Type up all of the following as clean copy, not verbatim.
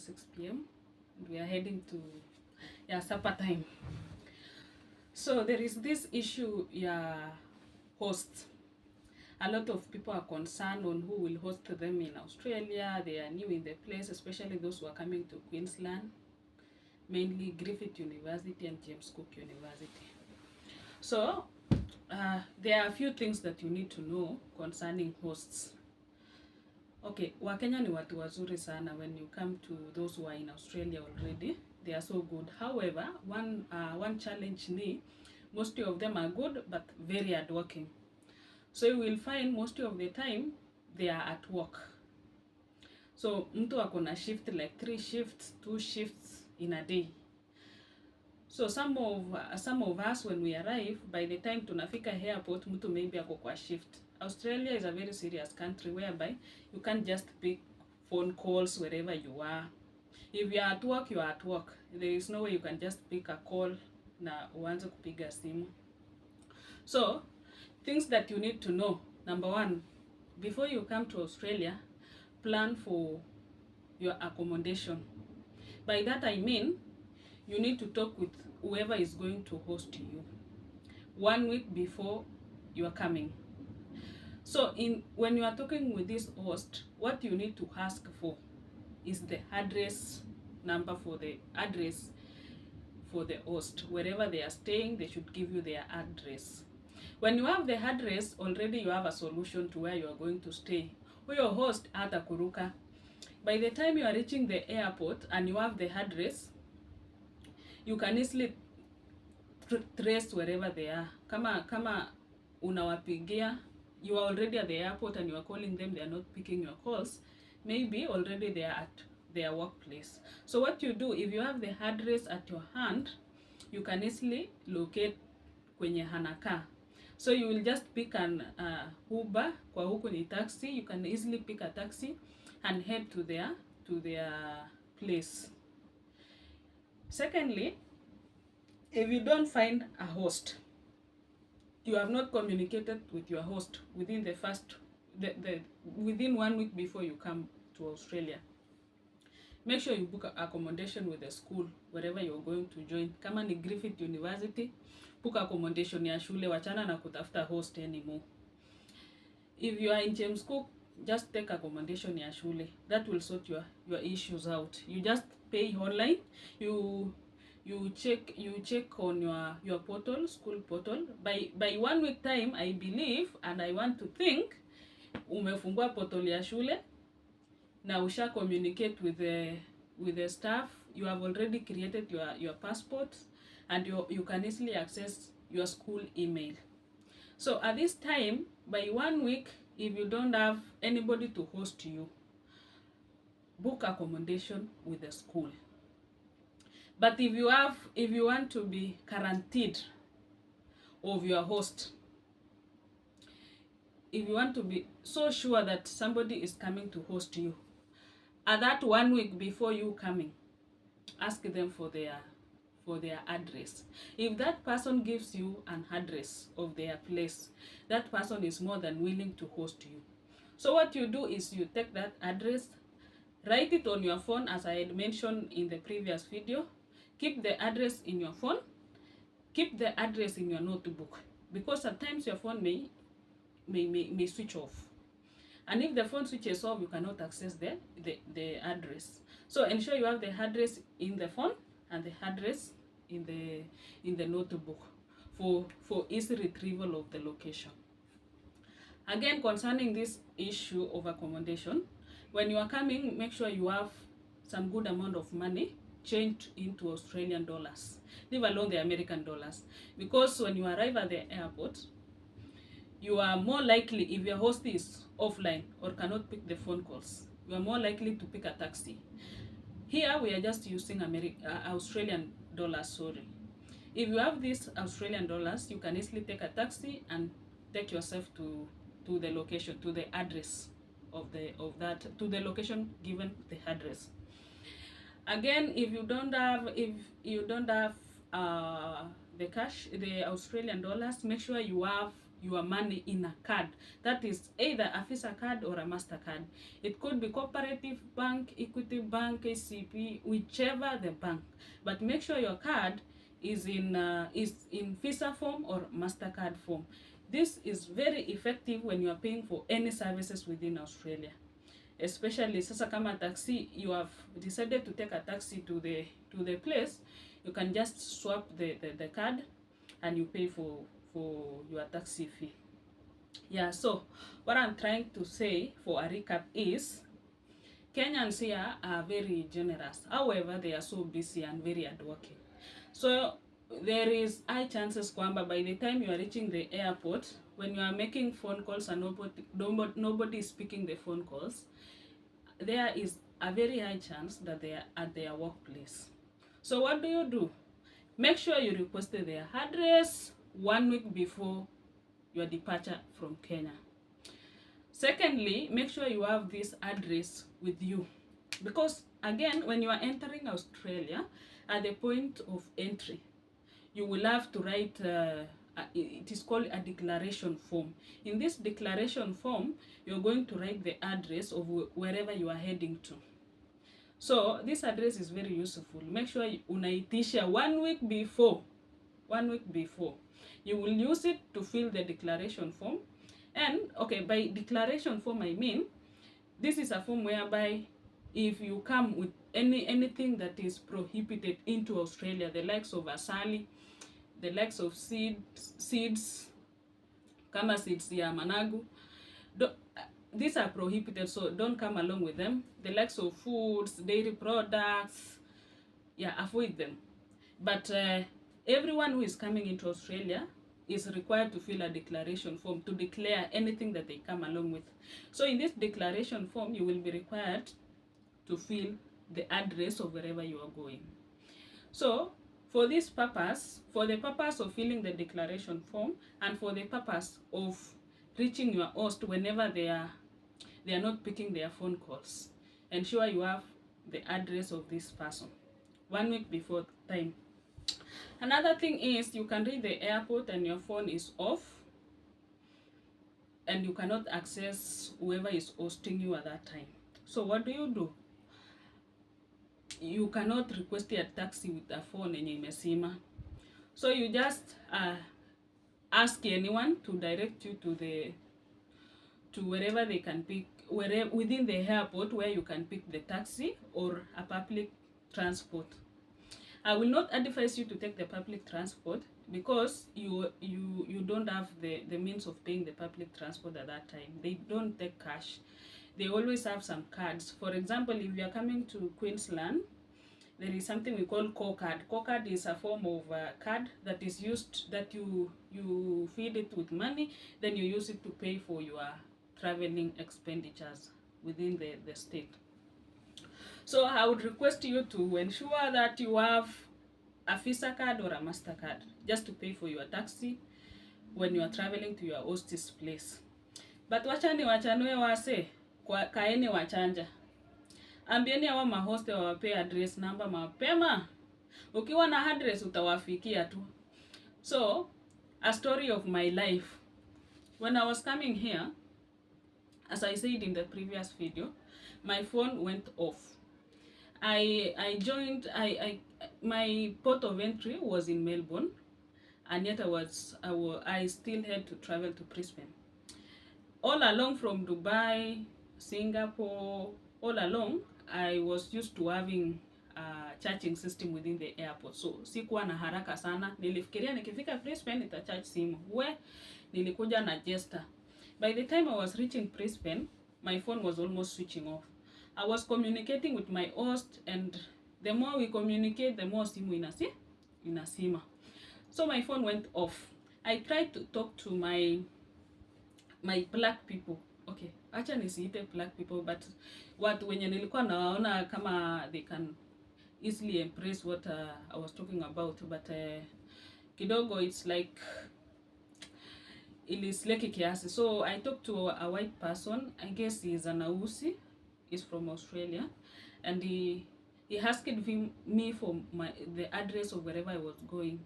6 p.m. We are heading to supper time. So there is this issue, host. A lot of people are concerned on who will host them in Australia. They are new in the place, especially those who are coming to Queensland, mainly Griffith University and James Cook University. So there are a few things that you need to know concerning hosts. Okay, Wakenya ni watu wazuri sana. When you come to those who are in Australia already, they are so good. However, one challenge ni most of them are good but very hardworking. So you will find most of the time they are at work. So mtu ako na shift like 3 shifts, 2 shifts in a day. So some of us when we arrive, by the time tunafika airport, mtu maybe ako kwa shift. Australia is a very serious country whereby you can't just pick phone calls wherever you are. If you are at work, you are at work. There is no way you can just pick a call na uanze kupiga simu. So things that you need to know. Number 1, before you come to Australia, plan for your accommodation. By that I mean, you need to talk with whoever is going to host you 1 week before you are coming. So when you are talking with this host, what you need to ask for is the address number for the address for the host. Wherever they are staying, they should give you their address. When you have the address, already you have a solution to where you are going to stay. Your host hata kuruka. By the time you are reaching the airport and you have the address, you can easily trace wherever they are. Kama unawapigia, you are already at the airport and you are calling them, they are not picking your calls, maybe already they are at their workplace. So what you do, if you have the address at your hand, you can easily locate kwenye hanakaa. So you will just pick an Uber, kwa huku ni taxi. You can easily pick a taxi and head to their place. Secondly, if you don't find a host, you have not communicated with your host within within 1 week before you come to Australia, make sure you book accommodation with the school wherever you're going to join. Kama ni Griffith University, book accommodation ya shule, wachana na kutafuta host anymore. If you are in James Cook, just take accommodation ya shule. That will sort your issues out. You just pay online. You check on your portal, school portal. By 1 week time, I believe and I want to think, umefungua portal ya shule na usha communicate with the staff. You have already created your passport and you can easily access your school email. So at this time, by 1 week, if you don't have anybody to host you, book accommodation with the school. But if you want to be guaranteed of your host, if you want to be so sure that somebody is coming to host you, at that 1 week before you coming, ask them for their address. If that person gives you an address of their place, that person is more than willing to host you. So what you do is you take that address, write it on your phone as I had mentioned in the previous video. Keep the address in your phone. Keep the address in your notebook, because sometimes your phone may switch off. And if the phone switches off, you cannot access the address. So ensure you have the address in the phone and the address in the notebook for easy retrieval of the location. Again, concerning this issue of accommodation, when you are coming, make sure you have some good amount of money changed into Australian dollars, leave alone the American dollars, because when you arrive at the airport, you are more likely, if your host is offline or cannot pick the phone calls, you are more likely to pick a taxi. Here we are just using Australian dollars, sorry. If you have these Australian dollars, you can easily take a taxi and take yourself to the location, to the address of that, to the location given the address. Again, if you don't have the cash, the Australian dollars, make sure you have your money in a card that is either a Visa card or a MasterCard. It could be Cooperative Bank, Equity Bank, KCB, whichever the bank. But make sure your card is in Visa form or MasterCard form. This is very effective when you are paying for any services within Australia. Especially sasa kama taxi, you have decided to take a taxi to the place, you can just swap the card and you pay for your taxi fee. Yeah, so what I'm trying to say for a recap is Kenyans here are very generous. However, they are so busy and very hardworking. So there is high chances kwamba by the time you are reaching the airport, when you are making phone calls and nobody is picking the phone calls, there is a very high chance that they are at their workplace. So what do? Make sure you request their address 1 week before your departure from Kenya. Secondly, make sure you have this address with you, because again, when you are entering Australia, at the point of entry, you will have to write it is called a declaration form. In this declaration form, you're going to write the address of wherever you are heading to. So this address is very useful. Make sure unaitisha 1 week before. 1 week before. You will use it to fill the declaration form. And okay, by declaration form I mean, this is a form whereby if you come with anything that is prohibited into Australia, the likes of asali, the likes of seeds, kama seeds ya managu, these are prohibited, so don't come along with them. The likes of foods, dairy products, yeah, avoid them. But everyone who is coming into Australia is required to fill a declaration form to declare anything that they come along with. So in this declaration form, you will be required to fill the address of wherever you are going. So for this purpose, for the purpose of filling the declaration form and for the purpose of reaching your host whenever they are not picking their phone calls, ensure you have the address of this person 1 week before time. Another thing is you can reach the airport and your phone is off and you cannot access whoever is hosting you at that time. So what do? You cannot request a taxi with a phone yenye imesima. So you just ask anyone to direct you to wherever they can pick, within the airport where you can pick the taxi or a public transport. I will not advise you to take the public transport because you don't have the means of paying the public transport at that time. They don't take cash. They always have some cards. For example, if you are coming to Queensland, there is something we call Core Card. Core Card is a form of card that is used, that you feed it with money, then you use it to pay for your traveling expenditures within the state. So I would request you to ensure that you have a Visa card or a MasterCard just to pay for your taxi when you are traveling to your host's place. But wachanwe wase kaeni wachanja. Ambieni hawa mahoste wawape address number mapema. Ukiwa na address utawafikia tu. So, a story of my life. When I was coming here, as I said in the previous video, my phone went off. My port of entry was in Melbourne, and yet I still had to travel to Brisbane. All along from Dubai, Singapore, all along, I was used to having a charging system within the airport. So sikuwa na haraka sana. Nilifikiria nikifika Brisbane nitacharge simu. Nilikuja na Jester. By the time I was reaching Brisbane, my phone was almost switching off. I was communicating with my host, and the more we communicate, the more simu inasima. So my phone went off. I tried to talk to my black people. Okay, acha nisiite black people, but watu wenye nilikuwa naona kama they can easily embrace what I was talking about, but kidogo it's like ilisleki kiasi. So I talked to a white person. I guess he's an Ausi. He's from Australia, and he asked me for the address of wherever I was going.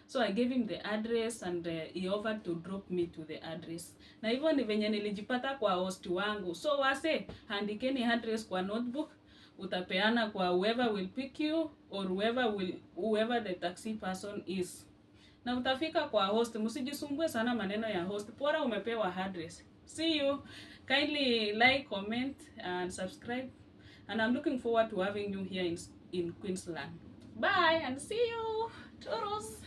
So I gave him the address and he offered to drop me to the address. Na hivyo ni venye nilijipata kwa host wangu. So wase, andikeni address kwa notebook, utapeana kwa whoever will pick you or whoever the taxi person is. Na utafika kwa host, msijisumbue sana maneno ya host. Bora umepewa address. See you. Kindly like, comment and subscribe. And I'm looking forward to having you here in Queensland. Bye and see you. Toodles.